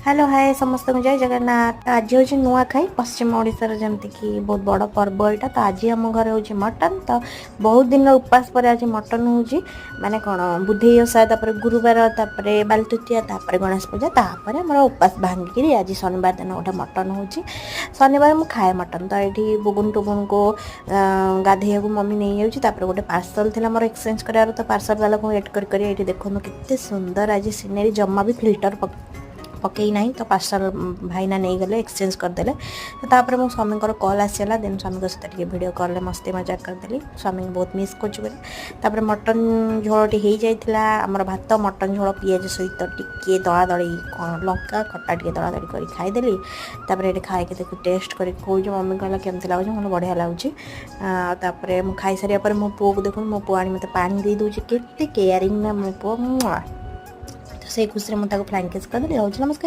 Hello hi समस्त को जय जगन्नाथ। आज हूँ नुआखाई पश्चिम ओडिशार जमती बहुत बड़ पर्व यहाँ। तो आज आम घर हूँ मटन। तो बहुत दिन उपास पर आज मटन हूँ माने कौन बुधेई ओषा गुरुवार बालतुतिया गणेश पूजा आम उपास भांगिकी आज शनिवार दिन गोटे मटन हूँ। शनिवार मुझे खाए मटन। तो ये बुगुन टुगुन को गाधे मम्मी नहीं जाऊँगी। गोटे पार्सल थी मोर एक्सचेंज करार। तो पार्सल वाला को वेट कर देखो केते सुंदर आज सीनेरी जमा भी फिल्टर पकई ना। तो पार्सल भाईना नहीं गले एक्सचेंज करदे। तो तापर मो स्वामी कॉल आसला देन स्वामी सहित वीडियो कॉल मस्ती मजाक करदेली। स्वामी बहुत मिस कर मटन झोल हो जाता आमर भात मटन झोल पिज सहित टिके दला दली लंका खटा टे दला दली कर खाईदेली। ये खाई देखो टेस्ट कर मम्मी कहला केमती लगुच मतलब बढ़िया लगुच। खाई सारे मो पुओ को देखो मो पुओ आनी मत पानी दे दूसरी केते केयरिंग ना मो पुओ। तो से खुशी में फ्लांकेज करदेली। नमस्कार।